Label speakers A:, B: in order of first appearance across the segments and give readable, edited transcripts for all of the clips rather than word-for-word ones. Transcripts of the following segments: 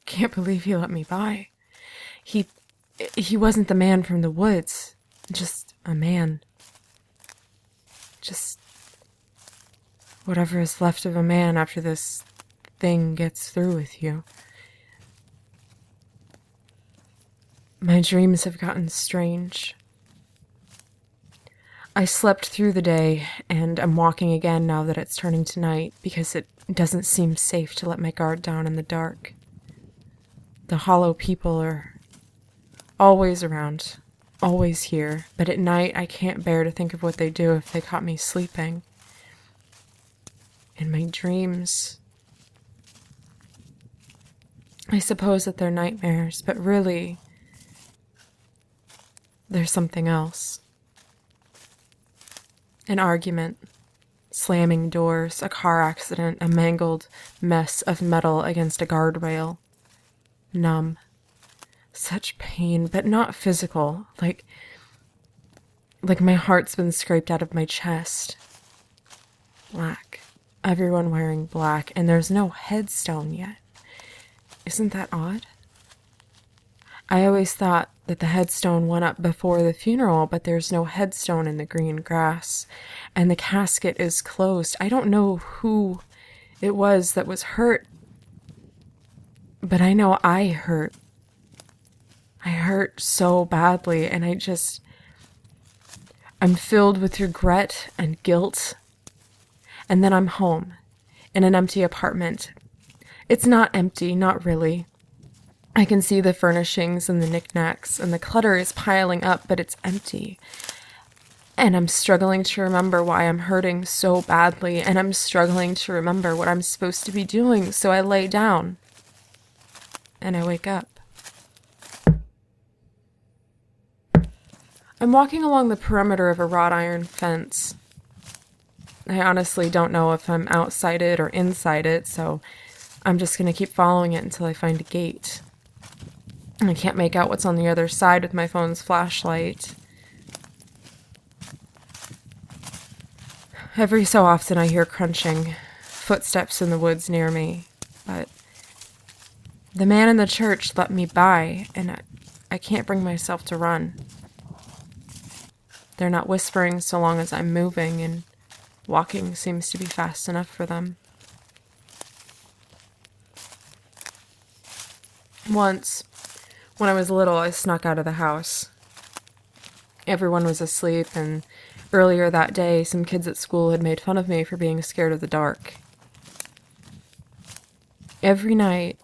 A: Can't believe he let me by. He he wasn't the man from the woods. Just a man. Just whatever is left of a man after this thing gets through with you. My dreams have gotten strange. I slept through the day, and I'm walking again now that it's turning to night because it doesn't seem safe to let my guard down in the dark. The hollow people are always around, always here, but at night I can't bear to think of what they do if they caught me sleeping. In my dreams, I suppose that they're nightmares, but really, there's something else. An argument, slamming doors, a car accident, a mangled mess of metal against a guardrail. Numb. Such pain, but not physical, like my heart's been scraped out of my chest. Black. Everyone wearing black, and there's no headstone yet. Isn't that odd? I always thought that the headstone went up before the funeral, but there's no headstone in the green grass, and the casket is closed. I don't know who it was that was hurt, but I know I hurt. I hurt so badly, and I'm filled with regret and guilt. And then I'm home, in an empty apartment. It's not empty, not really. I can see the furnishings and the knickknacks, and the clutter is piling up, but it's empty. And I'm struggling to remember why I'm hurting so badly, and I'm struggling to remember what I'm supposed to be doing, so I lay down. And I wake up. I'm walking along the perimeter of a wrought iron fence. I honestly don't know if I'm outside it or inside it, so I'm just going to keep following it until I find a gate. I can't make out what's on the other side with my phone's flashlight. Every so often I hear crunching footsteps in the woods near me, but the man in the church let me by, and I can't bring myself to run. They're not whispering so long as I'm moving, and walking seems to be fast enough for them. Once, when I was little, I snuck out of the house. Everyone was asleep, and earlier that day, some kids at school had made fun of me for being scared of the dark. Every night,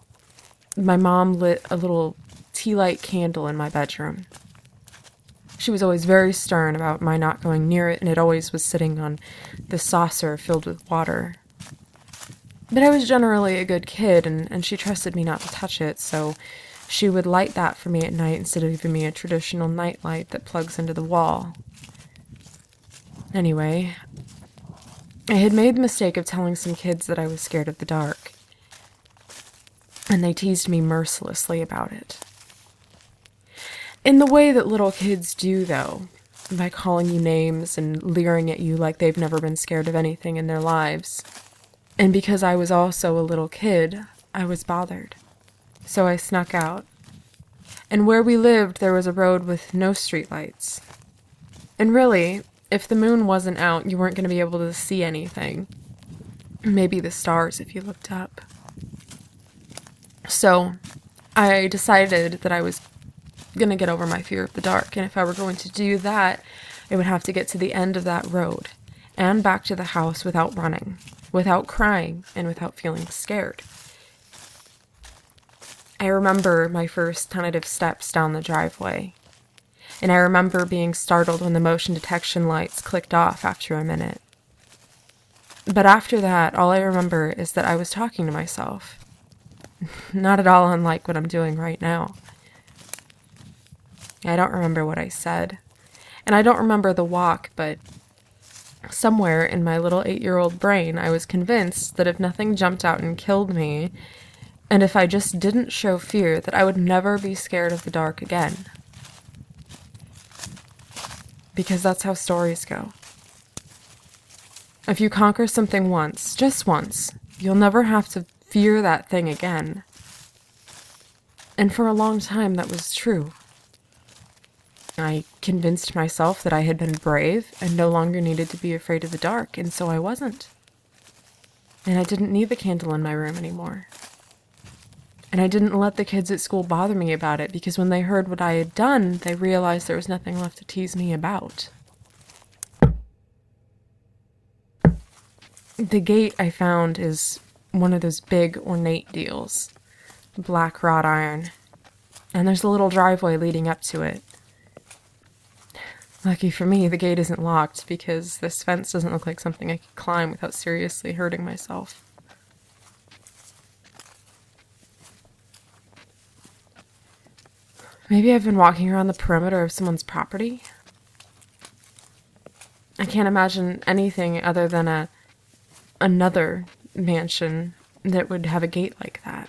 A: my mom lit a little tea light candle in my bedroom. She was always very stern about my not going near it, and it always was sitting on the saucer filled with water. But I was generally a good kid, and she trusted me not to touch it, so she would light that for me at night instead of giving me a traditional night light that plugs into the wall. Anyway, I had made the mistake of telling some kids that I was scared of the dark, and they teased me mercilessly about it. In the way that little kids do, though, by calling you names and leering at you like they've never been scared of anything in their lives. And because I was also a little kid, I was bothered. So I snuck out. And where we lived, there was a road with no streetlights. And really, if the moon wasn't out, you weren't going to be able to see anything. Maybe the stars if you looked up. So I decided that I was going to get over my fear of the dark, and if I were going to do that, I would have to get to the end of that road and back to the house without running, without crying, and without feeling scared. I remember my first tentative steps down the driveway, and I remember being startled when the motion detection lights clicked off after a minute. But after that, all I remember is that I was talking to myself. Not at all unlike what I'm doing right now. I don't remember what I said, and I don't remember the walk, but somewhere in my little 8-year-old brain, I was convinced that if nothing jumped out and killed me, and if I just didn't show fear, that I would never be scared of the dark again. Because that's how stories go. If you conquer something once, just once, you'll never have to fear that thing again. And for a long time, that was true. I convinced myself that I had been brave and no longer needed to be afraid of the dark, and so I wasn't. And I didn't need the candle in my room anymore. And I didn't let the kids at school bother me about it, because when they heard what I had done, they realized there was nothing left to tease me about. The gate I found is one of those big, ornate deals. Black wrought iron. And there's a little driveway leading up to it. Lucky for me, the gate isn't locked, because this fence doesn't look like something I could climb without seriously hurting myself. Maybe I've been walking around the perimeter of someone's property? I can't imagine anything other than another mansion that would have a gate like that.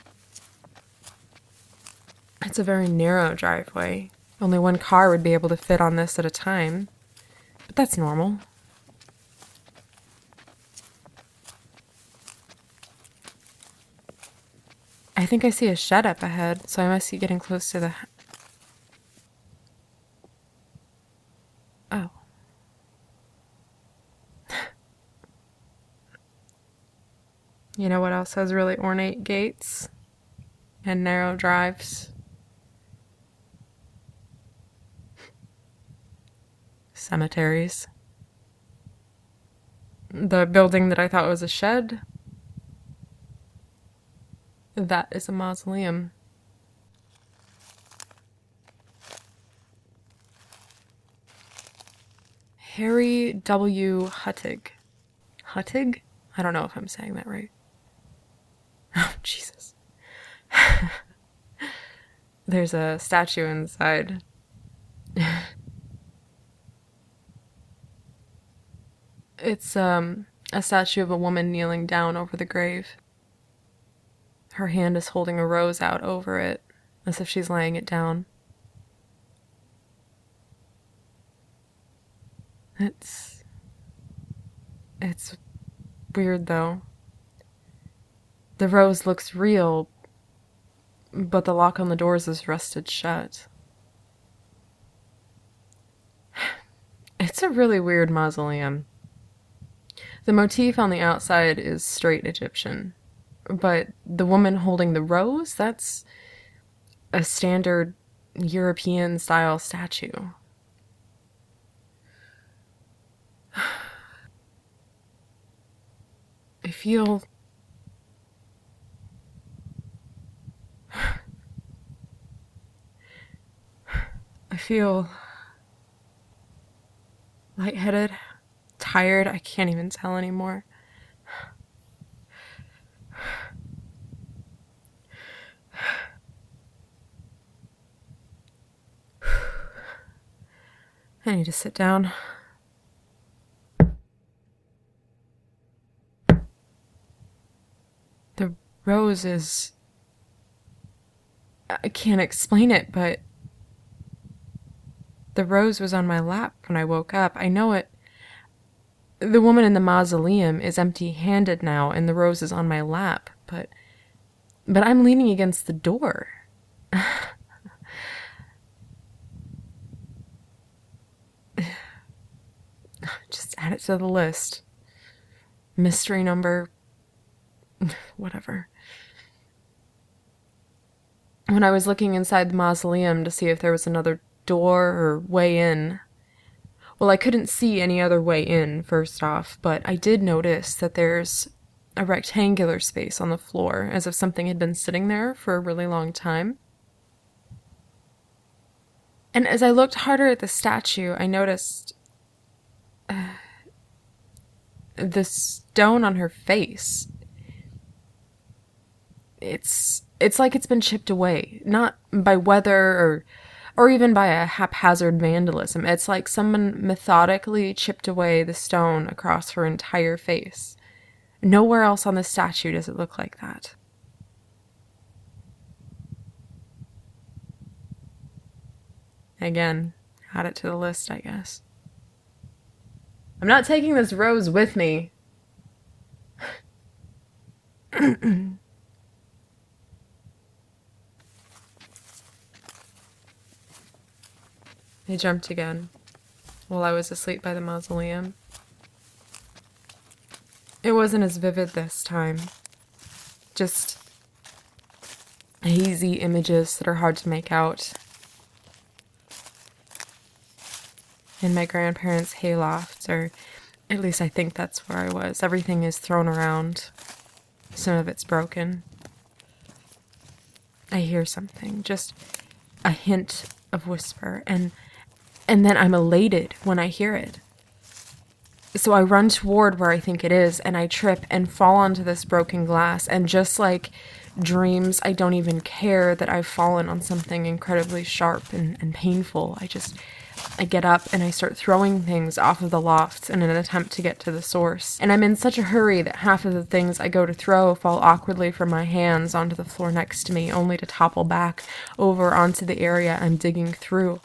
A: It's a very narrow driveway. Only one car would be able to fit on this at a time. But that's normal. I think I see a shed up ahead, so I must be getting close to the... Oh. You know what else has really ornate gates? And narrow drives? Cemeteries. The building that I thought was a shed, that is a mausoleum. Harry W. Huttig. Huttig? I don't know if I'm saying that right. Oh, Jesus. There's a statue inside. It's a statue of a woman kneeling down over the grave. Her hand is holding a rose out over it, as if she's laying it down. It's weird, though. The rose looks real, but the lock on the doors is rusted shut. It's a really weird mausoleum. The motif on the outside is straight Egyptian, but the woman holding the rose, that's a standard European-style statue. I feel lightheaded, tired. I can't even tell anymore. I need to sit down. The rose is... I can't explain it, but the rose was on my lap when I woke up. I know it. The woman in the mausoleum is empty-handed now, and the rose is on my lap, but I'm leaning against the door. Just add it to the list. Mystery number... whatever. When I was looking inside the mausoleum to see if there was another door or way in, well, I couldn't see any other way in, first off, but I did notice that there's a rectangular space on the floor, as if something had been sitting there for a really long time. And as I looked harder at the statue, I noticed the stone on her face. It's like it's been chipped away, not by weather or even by a haphazard vandalism. It's like someone methodically chipped away the stone across her entire face. Nowhere else on the statue does it look like that. Again, add it to the list, I guess. I'm not taking this rose with me. I jumped again while I was asleep by the mausoleum. It wasn't as vivid this time. Just hazy images that are hard to make out. In my grandparents' hayloft, or at least I think that's where I was. Everything is thrown around. Some of it's broken. I hear something, just a hint of whisper, and then I'm elated when I hear it. So I run toward where I think it is, and I trip and fall onto this broken glass, and just like dreams, I don't even care that I've fallen on something incredibly sharp and painful. I get up and I start throwing things off of the loft in an attempt to get to the source. And I'm in such a hurry that half of the things I go to throw fall awkwardly from my hands onto the floor next to me, only to topple back over onto the area I'm digging through.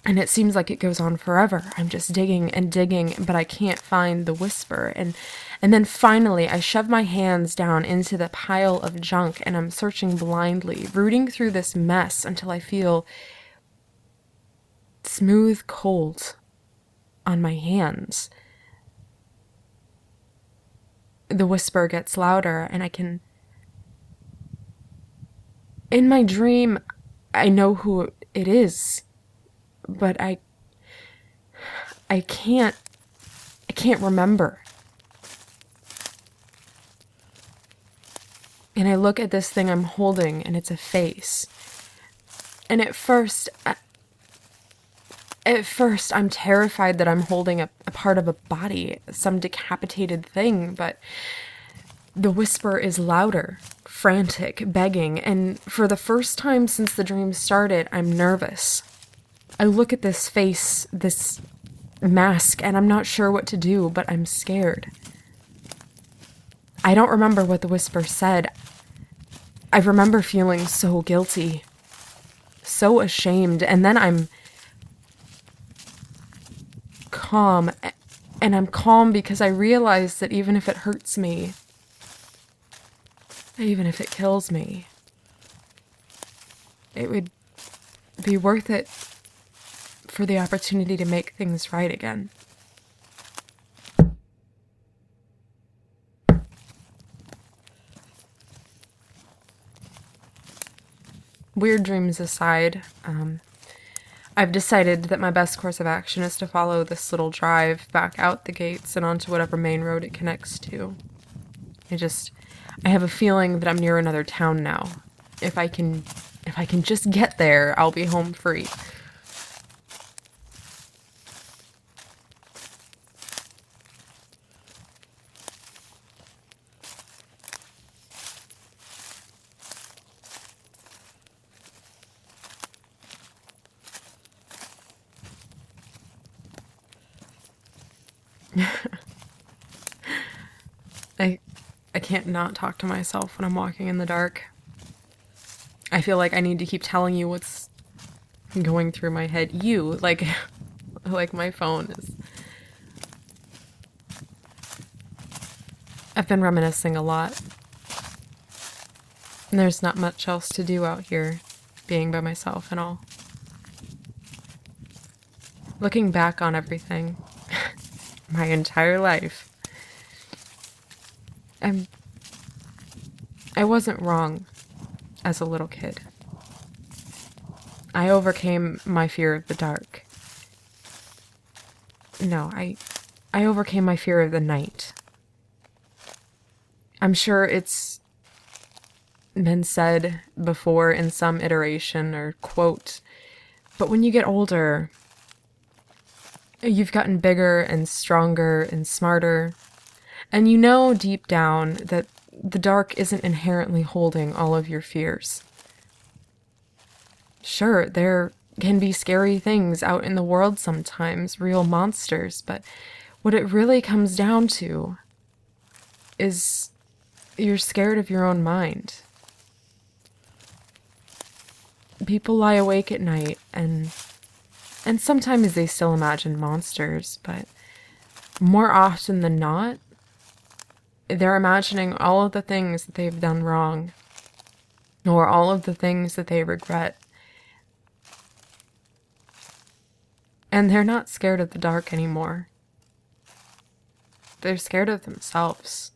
A: And it seems like it goes on forever. I'm just digging and digging, but I can't find the whisper. And then finally, I shove my hands down into the pile of junk, and I'm searching blindly, rooting through this mess until I feel smooth cold on my hands. The whisper gets louder, and I can... In my dream, I know who it is. But I can't remember. And I look at this thing I'm holding, and it's a face. And at first I'm terrified that I'm holding a part of a body, some decapitated thing, but the whisper is louder, frantic, begging, and for the first time since the dream started, I'm nervous. I look at this face, this mask, and I'm not sure what to do, but I'm scared. I don't remember what the whisper said. I remember feeling so guilty, so ashamed, and then I'm calm, and I'm calm because I realize that even if it hurts me, even if it kills me, it would be worth it for the opportunity to make things right again. Weird dreams aside, I've decided that my best course of action is to follow this little drive back out the gates and onto whatever main road it connects to. I have a feeling that I'm near another town now. If I can just get there, I'll be home free. I can't not talk to myself when I'm walking in the dark. I feel like I need to keep telling you what's going through my head. Like my phone is. I've been reminiscing a lot. And there's not much else to do out here, being by myself and all. Looking back on everything, my entire life, I wasn't wrong as a little kid. I overcame my fear of the dark. No, I overcame my fear of the night. I'm sure it's been said before in some iteration or quote, but when you get older, you've gotten bigger and stronger and smarter, and you know deep down that the dark isn't inherently holding all of your fears. Sure, there can be scary things out in the world sometimes, real monsters, but what it really comes down to is you're scared of your own mind. People lie awake at night, and sometimes they still imagine monsters, but more often than not, they're imagining all of the things that they've done wrong, or all of the things that they regret. And they're not scared of the dark anymore. They're scared of themselves.